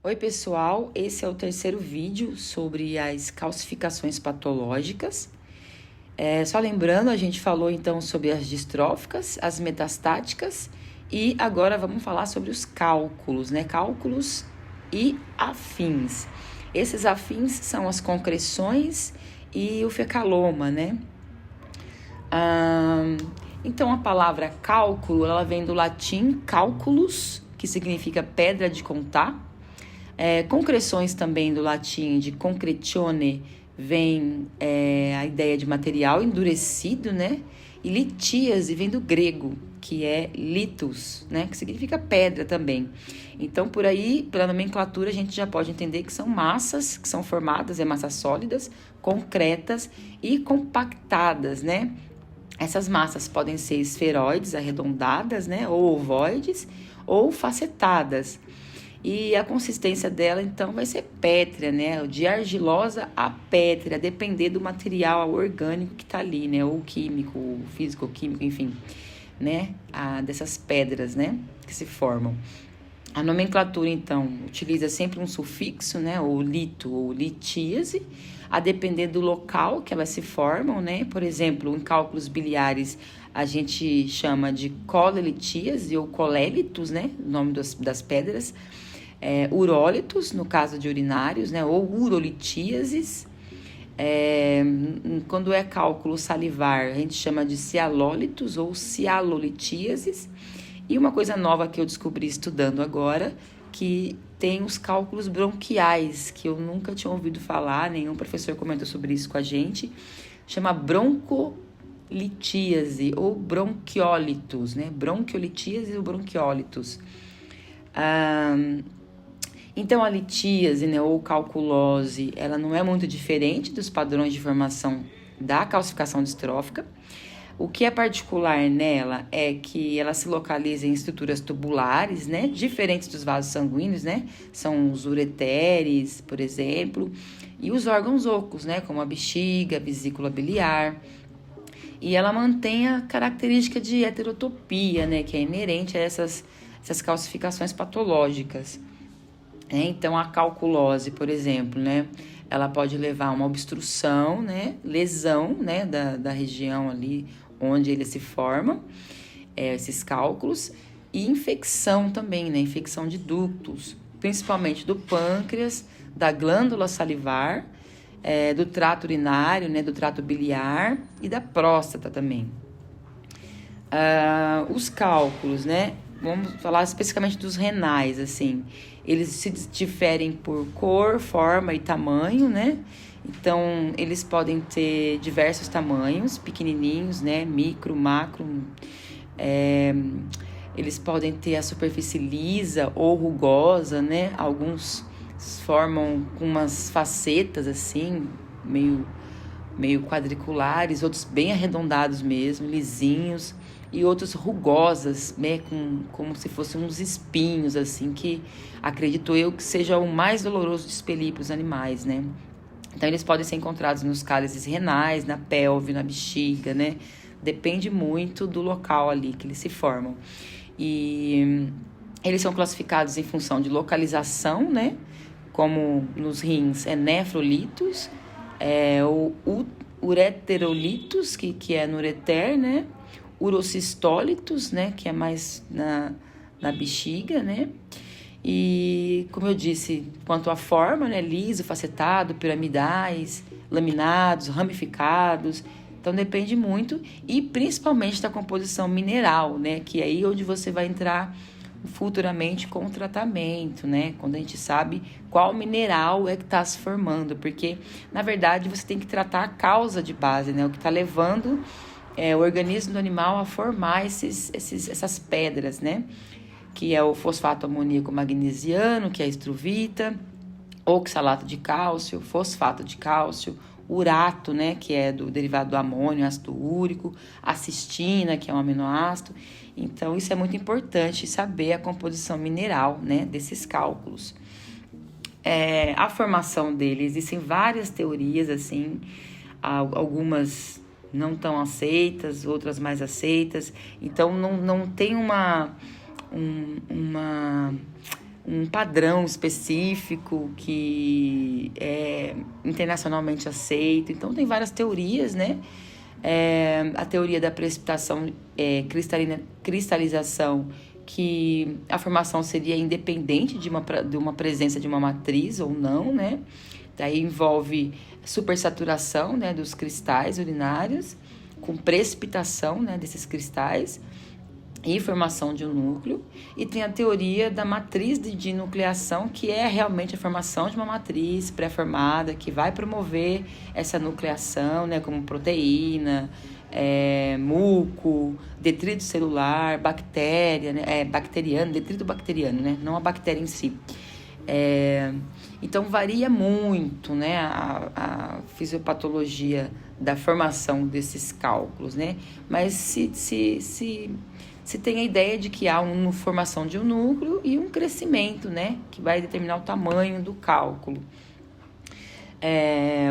Oi, pessoal, esse é o terceiro vídeo sobre as calcificações patológicas. Só lembrando, a gente falou então sobre as distróficas, as metastáticas e agora vamos falar sobre os cálculos, né? Cálculos e afins. Esses afins são as concreções e o fecaloma, né? Então a palavra cálculo, ela vem do latim calculus, que significa pedra de contar. Concreções também do latim de concretione vem a ideia de material endurecido, né? E litíase vem do grego, que é litos, né? Que significa pedra também. Então, por aí, pela nomenclatura, a gente já pode entender que são massas que são formadas, massas sólidas, concretas e compactadas, né? Essas massas podem ser esferoides, arredondadas, né? Ou ovoides, ou facetadas. E a consistência dela, então, vai ser pétrea, né? De argilosa a pétrea, depender do material orgânico que tá ali, né? Ou químico, físico-químico, enfim, né? Dessas pedras, né? Que se formam. A nomenclatura, então, utiliza sempre um sufixo, né? Ou lito ou litíase, a depender do local que elas se formam, né? Por exemplo, em cálculos biliares, a gente chama de colelitíase ou colélitos, né? O nome das pedras. Urólitos, no caso de urinários, né? Ou urolitíases. Quando é cálculo salivar, a gente chama de cialólitos ou cialolitíases. E uma coisa nova que eu descobri estudando agora, que tem os cálculos bronquiais, que eu nunca tinha ouvido falar, nenhum professor comentou sobre isso com a gente, chama broncolitíase ou bronquiólitos, né? Bronquiolitíase ou bronquiólitos. Então, a litíase, né, ou calculose, ela não é muito diferente dos padrões de formação da calcificação distrófica. O que é particular nela é que ela se localiza em estruturas tubulares, né, diferentes dos vasos sanguíneos, né, são os ureteres, por exemplo, e os órgãos ocos, né, como a bexiga, a vesícula biliar. E ela mantém a característica de heterotopia, né, que é inerente a essas calcificações patológicas. Então, a calculose, por exemplo, né, ela pode levar a uma obstrução, né, lesão, né, da região ali onde eles se formam, esses cálculos, e infecção também, né, infecção de ductos, principalmente do pâncreas, da glândula salivar, do trato urinário, né, do trato biliar e da próstata também. Os cálculos, né, vamos falar especificamente dos renais, assim, eles se diferem por cor, forma e tamanho, né? Então, eles podem ter diversos tamanhos, pequenininhos, né? Micro, macro. Eles podem ter a superfície lisa ou rugosa, né? Alguns formam com umas facetas, assim, meio quadriculares, outros bem arredondados mesmo, lisinhos, e outros rugosas, né, como se fossem uns espinhos, assim, que acredito eu que seja o mais doloroso de expelir para os animais, né. Então, eles podem ser encontrados nos cálices renais, na pelve, na bexiga, né, depende muito do local ali que eles se formam. E eles são classificados em função de localização, né, como nos rins nefrolitos, o ureterolitos, que é no ureter, né? Urocystólitos, né? Que é mais na bexiga, né? E, como eu disse, quanto à forma, né? Liso, facetado, piramidais, laminados, ramificados. Então, depende muito e principalmente da composição mineral, né? Que é aí onde você vai entrar futuramente com o tratamento, né? Quando a gente sabe qual mineral é que está se formando, porque, na verdade, você tem que tratar a causa de base, né? O que está levando o organismo do animal a formar essas pedras, né? Que é o fosfato amoníaco magnesiano, que é a estruvita, oxalato de cálcio, fosfato de cálcio, urato, né, que é do derivado do amônio, ácido úrico, a cistina, que é um aminoácido. Então, isso é muito importante saber a composição mineral, né, desses cálculos. A formação dele, existem várias teorias, assim, algumas não tão aceitas, outras mais aceitas. Então, não tem uma um padrão específico que é internacionalmente aceito. Então, tem várias teorias, né? A teoria da precipitação cristalização, que a formação seria independente de uma presença de uma matriz ou não, né? Daí envolve supersaturação, né, dos cristais urinários, com precipitação, né, desses cristais e formação de um núcleo. E tem a teoria da matriz de nucleação, que é realmente a formação de uma matriz pré-formada, que vai promover essa nucleação, né, como proteína, muco, detrito celular, bactéria, né, bacteriano, detrito bacteriano, né, não a bactéria em si. Então varia muito, né, a fisiopatologia da formação desses cálculos, né? Mas se tem a ideia de que há uma formação de um núcleo e um crescimento, né, que vai determinar o tamanho do cálculo.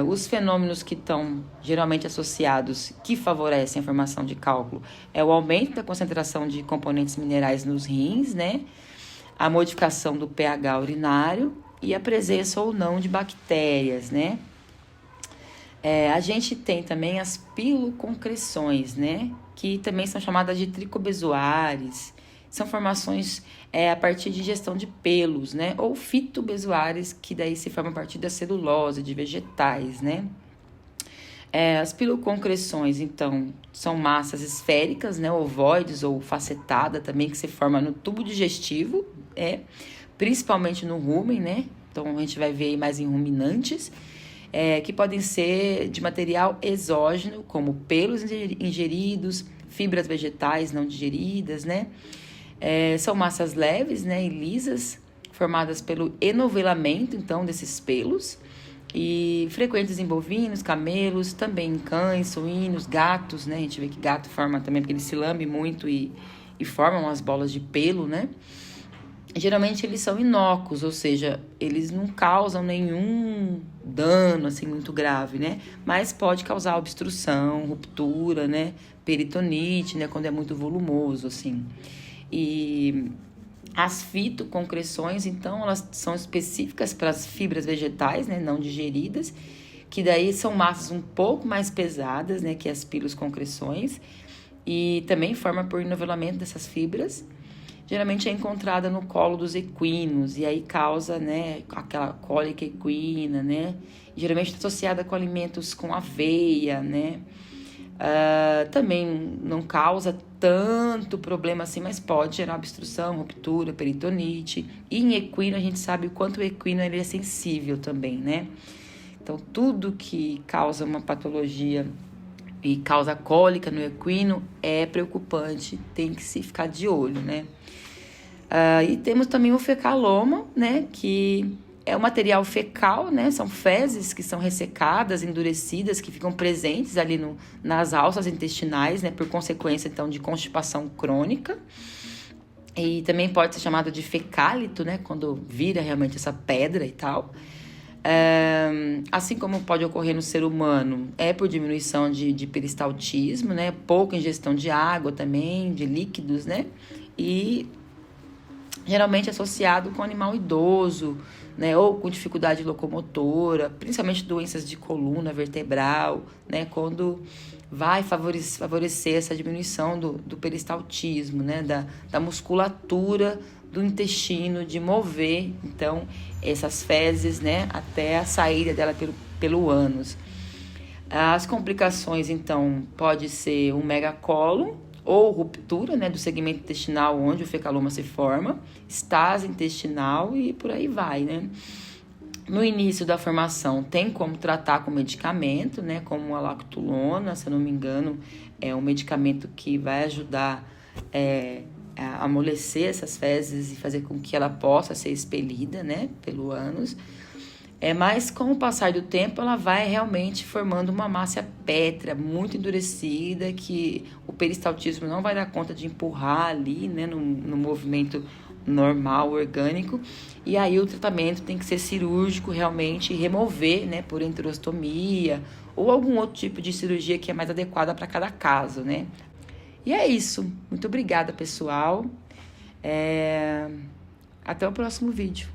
Os fenômenos que estão geralmente associados, que favorecem a formação de cálculo, é o aumento da concentração de componentes minerais nos rins, né? A modificação do pH urinário e a presença ou não de bactérias, né? A gente tem também as piloconcreções, né? Que também são chamadas de tricobezoares. São formações a partir de ingestão de pelos, né? Ou fitobezoares, que daí se formam a partir da celulose, de vegetais, né? As piloconcreções, então, são massas esféricas, né? Ovoides ou facetada também, que se forma no tubo digestivo, principalmente no rumen, né? Então, a gente vai ver aí mais em ruminantes, que podem ser de material exógeno, como pelos ingeridos, fibras vegetais não digeridas, né? São massas leves, né, e lisas, formadas pelo enovelamento, então, desses pelos, e frequentes em bovinos, camelos, também em cães, suínos, gatos, né? A gente vê que gato forma também, porque ele se lambe muito e formam as bolas de pelo, né? Geralmente eles são inócuos, ou seja, eles não causam nenhum dano assim muito grave, né? Mas pode causar obstrução, ruptura, né? Peritonite, né? Quando é muito volumoso, assim. E as fitoconcreções, então, elas são específicas para as fibras vegetais, né? Não digeridas, que daí são massas um pouco mais pesadas, né? Que as pilosconcreções, e também forma por enovelamento dessas fibras. Geralmente é encontrada no colo dos equinos, e aí causa, né, aquela cólica equina, né? Geralmente está associada com alimentos com aveia, né? Também não causa tanto problema assim, mas pode gerar obstrução, ruptura, peritonite. E em equino a gente sabe o quanto o equino ele é sensível também, né? Então tudo que causa uma patologia e causa cólica no equino é preocupante, tem que se ficar de olho, né? E temos também o fecaloma, né, que é o material fecal, né, são fezes que são ressecadas, endurecidas, que ficam presentes ali nas alças intestinais, né, por consequência, então, de constipação crônica. E também pode ser chamado de fecálito, né, quando vira realmente essa pedra e tal. Assim como pode ocorrer no ser humano, por diminuição de peristaltismo, né, pouca ingestão de água também, de líquidos, né, e geralmente associado com animal idoso, né, ou com dificuldade locomotora, principalmente doenças de coluna vertebral, né, quando vai favorecer essa diminuição do peristaltismo, né, da musculatura do intestino, de mover, então, essas fezes, né, até a saída dela pelo ânus. As complicações, então, pode ser um megacólon, ou ruptura, né, do segmento intestinal onde o fecaloma se forma, estase intestinal e por aí vai, né? No início da formação tem como tratar com medicamento, né, como a lactulona, se eu não me engano, é um medicamento que vai ajudar a amolecer essas fezes e fazer com que ela possa ser expelida, né, pelo ânus. Mas com o passar do tempo ela vai realmente formando uma massa pétrea muito endurecida, que o peristaltismo não vai dar conta de empurrar ali, né, no movimento normal, orgânico, e aí o tratamento tem que ser cirúrgico realmente, remover, né, por enterostomia ou algum outro tipo de cirurgia que é mais adequada para cada caso, né. E é isso. Muito obrigada, pessoal. Até o próximo vídeo.